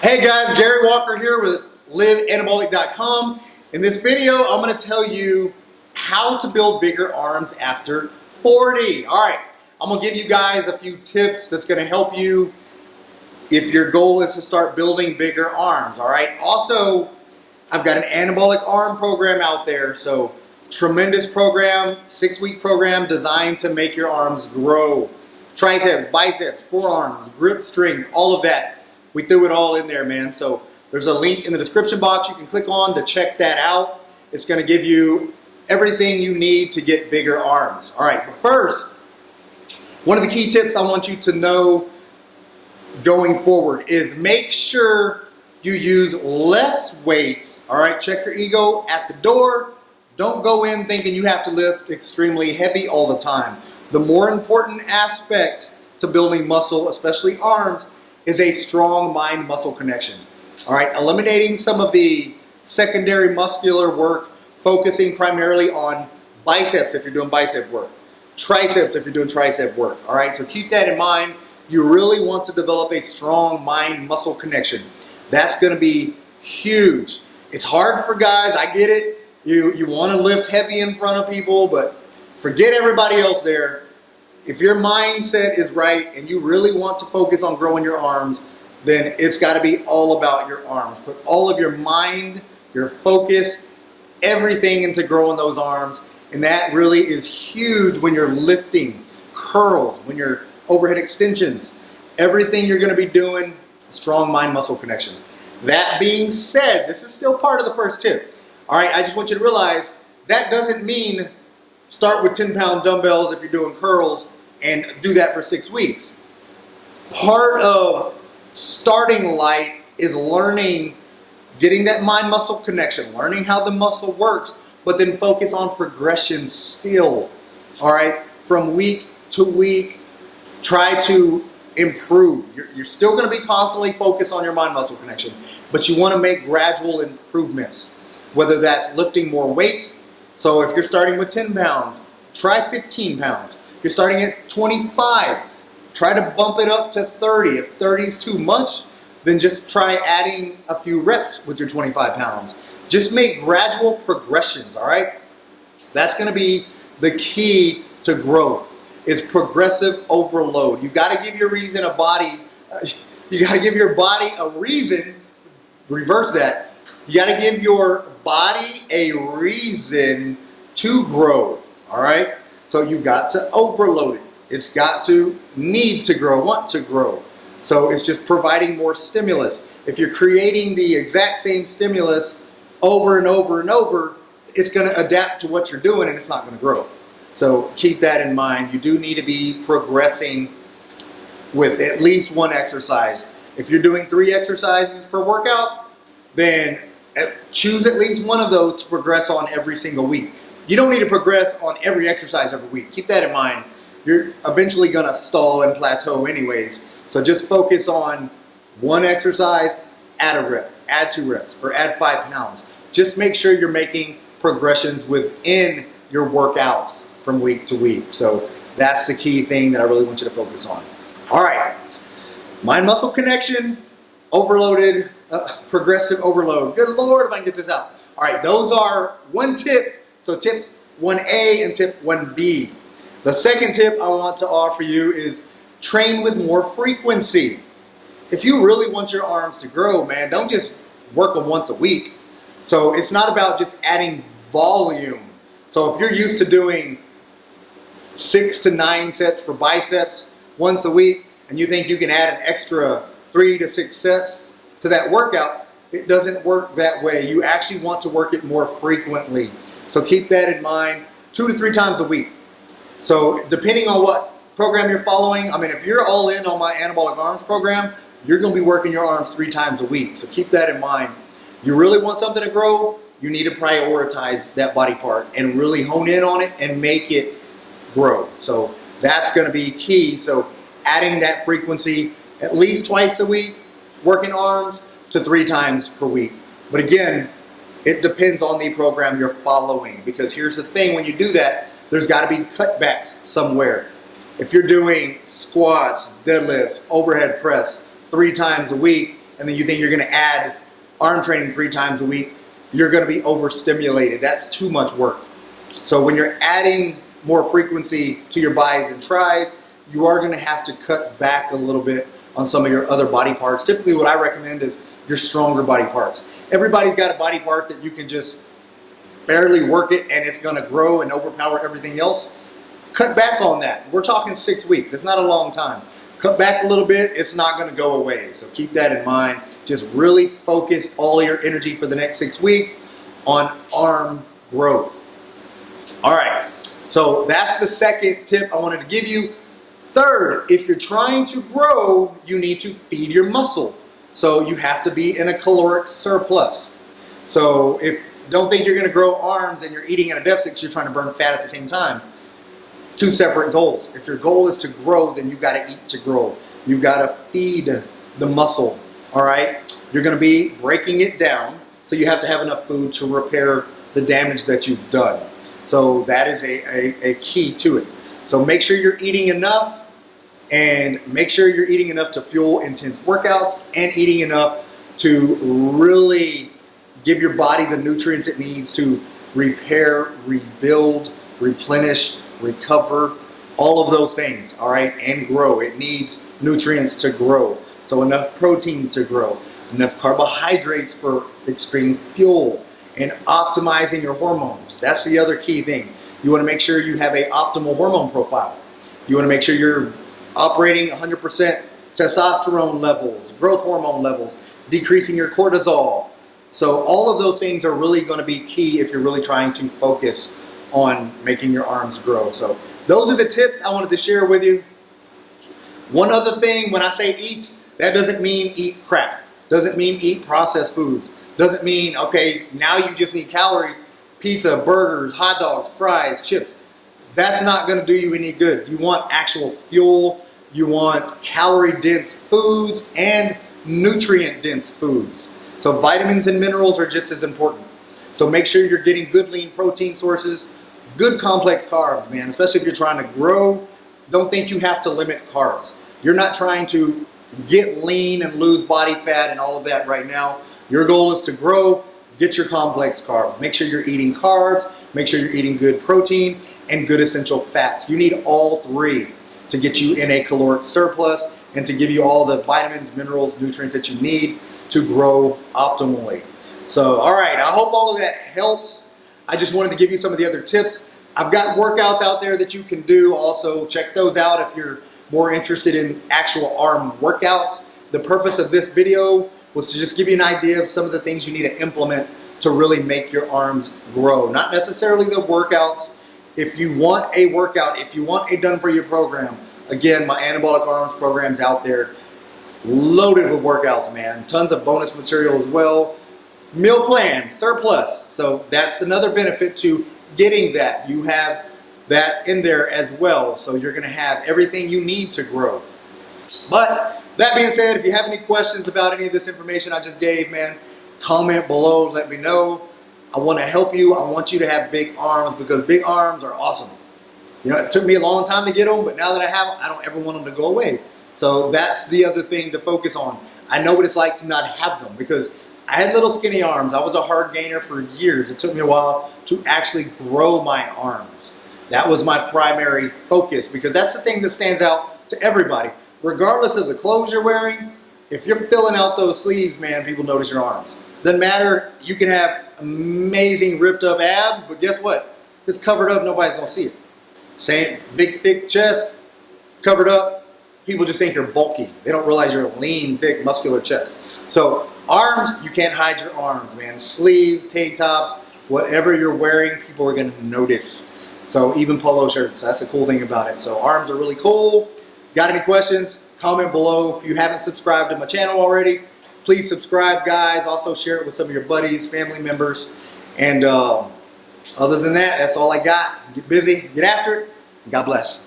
Hey guys, Gary Walker here with liveanabolic.com. In this video, I'm going to tell you how to build bigger arms after 40. All right, I'm going to give you guys a few tips that's going to help you if your goal is to start building bigger arms. All right, also, I've got an anabolic arm program out there. So tremendous program, 6-week program designed to make your arms grow. Triceps, biceps, forearms, grip strength, all of that. We threw it all in there, man. So there's a link in the description box you can click on to check that out. It's going to give you everything you need to get bigger arms. All right, but first, one of the key tips I want you to know going forward is make sure you use less weights. All right, check your ego at the door. Don't go in thinking you have to lift extremely heavy all the time. The more important aspect to building muscle, especially arms, is a strong mind-muscle connection. All right, eliminating some of the secondary muscular work, focusing primarily on biceps if you're doing bicep work, triceps if you're doing tricep work. All right, so keep that in mind. You really want to develop a strong mind-muscle connection. That's going to be huge. It's hard for guys, I get it. You want to lift heavy in front of people, but forget everybody else there. If your mindset is right and you really want to focus on growing your arms, then it's got to be all about your arms. Put all of your mind, your focus, everything into growing those arms. And that really is huge when you're lifting, curls, when you're overhead extensions. Everything you're going to be doing, strong mind-muscle connection. That being said, this is still part of the first tip. All right, I just want you to realize that doesn't mean start with 10-pound dumbbells if you're doing curls and do that for 6 weeks. Part of starting light is learning, getting that mind-muscle connection, learning how the muscle works, but then focus on progression still. All right, from week to week, try to improve. You're still going to be constantly focused on your mind-muscle connection, but you want to make gradual improvements, whether that's lifting more weight. So if you're starting with 10 pounds, try 15 pounds. If you're starting at 25, try to bump it up to 30. If 30 is too much, then just try adding a few reps with your 25 pounds. Just make gradual progressions, all right? That's going to be the key to growth, is progressive overload. You got to give your reason a body, you got to give your body a reason, reverse that. You got to give your body a reason to grow, all right? So you've got to overload it. It's got to need to grow, want to grow. So it's just providing more stimulus. If you're creating the exact same stimulus over and over and over, it's going to adapt to what you're doing and it's not going to grow. So keep that in mind. You do need to be progressing with at least one exercise. If you're doing 3 exercises per workout, then choose at least one of those to progress on every single week. You don't need to progress on every exercise every week. Keep that in mind. You're eventually going to stall and plateau anyways. So just focus on one exercise, add a rep, add 2 reps, or add 5 pounds. Just make sure you're making progressions within your workouts from week to week. So that's the key thing that I really want you to focus on. All right, mind-muscle connection, overloaded, progressive overload. Good Lord, if I can get this out. All right, those are one tip. So tip 1A and tip 1B. The second tip I want to offer you is train with more frequency. If you really want your arms to grow, man, don't just work them once a week. So it's not about just adding volume. So if you're used to doing 6 to 9 sets for biceps once a week, and you think you can add an extra 3 to 6 sets to that workout, it doesn't work that way. You actually want to work it more frequently. So keep that in mind, 2 to 3 times a week. So depending on what program you're following, I mean, if you're all in on my Anabolic Arms program, you're going to be working your arms 3 times a week. So keep that in mind. You really want something to grow, you need to prioritize that body part and really hone in on it and make it grow. So that's going to be key. So adding that frequency at least twice a week, working arms, to 3 times per week. But again, it depends on the program you're following, because here's the thing, when you do that, there's got to be cutbacks somewhere. If you're doing squats, deadlifts, overhead press 3 times a week, and then you think you're going to add arm training 3 times a week, you're going to be overstimulated. That's too much work. So when you're adding more frequency to your bis and tris, you are going to have to cut back a little bit on some of your other body parts. Typically what I recommend is your stronger body parts. Everybody's got a body part that you can just barely work it and it's going to grow and overpower everything else. Cut back on that. We're talking 6 weeks. It's not a long time. Cut back a little bit. It's not going to go away. So keep that in mind. Just really focus all your energy for the next 6 weeks on arm growth. All right. So that's the second tip I wanted to give you. Third, if you're trying to grow, you need to feed your muscle. So you have to be in a caloric surplus. So don't think you're going to grow arms and you're eating at a deficit because you're trying to burn fat at the same time. 2 separate goals. If your goal is to grow, then you've got to eat to grow. You've got to feed the muscle, all right? You're going to be breaking it down, so you have to have enough food to repair the damage that you've done. So that is a key to it. So make sure you're eating enough, and make sure you're eating enough to fuel intense workouts and eating enough to really give your body the nutrients it needs to repair, rebuild, replenish, recover, all of those things, all right, and grow. It needs nutrients to grow. So enough protein to grow, enough carbohydrates for extreme fuel, and optimizing your hormones. That's the other key thing. You want to make sure you have an optimal hormone profile. You want to make sure you're operating 100% testosterone levels, growth hormone levels, decreasing your cortisol. So all of those things are really going to be key if you're really trying to focus on making your arms grow. So those are the tips I wanted to share with you. One other thing, when I say eat, that doesn't mean eat crap. Doesn't mean eat processed foods. Doesn't mean, okay, now you just need calories, pizza, burgers, hot dogs, fries, chips. That's not going to do you any good. You want actual fuel. You want calorie-dense foods and nutrient-dense foods. So vitamins and minerals are just as important. So make sure you're getting good lean protein sources, good complex carbs, man, especially if you're trying to grow. Don't think you have to limit carbs. You're not trying to get lean and lose body fat and all of that right now. Your goal is to grow, get your complex carbs. Make sure you're eating carbs, make sure you're eating good protein and good essential fats. You need all 3 to get you in a caloric surplus and to give you all the vitamins, minerals, nutrients that you need to grow optimally. So, all right, I hope all of that helps. I just wanted to give you some of the other tips. I've got workouts out there that you can do. Also, check those out if you're more interested in actual arm workouts. The purpose of this video was to just give you an idea of some of the things you need to implement to really make your arms grow. Not necessarily the workouts. If you want a workout, if you want a done-for-you program, again, my Anabolic Arms program's out there, loaded with workouts, man. Tons of bonus material as well. Meal plan, surplus. So that's another benefit to getting that. You have that in there as well. So you're going to have everything you need to grow. But that being said, if you have any questions about any of this information I just gave, man, comment below. Let me know. I want to help you. I want you to have big arms because big arms are awesome. You know, it took me a long time to get them, but now that I have them, I don't ever want them to go away. So that's the other thing to focus on. I know what it's like to not have them because I had little skinny arms. I was a hard gainer for years. It took me a while to actually grow my arms. That was my primary focus because that's the thing that stands out to everybody. Regardless of the clothes you're wearing, if you're filling out those sleeves, man, people notice your arms. Doesn't matter. You can have amazing ripped up abs, but guess what? If it's covered up, nobody's going to see it. Same big, thick chest, covered up. People just think you're bulky. They don't realize you're a lean, thick, muscular chest. So arms, you can't hide your arms, man. Sleeves, tank tops, whatever you're wearing, people are going to notice. So even polo shirts, that's the cool thing about it. So arms are really cool. Got any questions? Comment below. If you haven't subscribed to my channel already, please subscribe, guys. Also share it with some of your buddies, family members. And other than that, that's all I got. Get busy, get after it. God bless.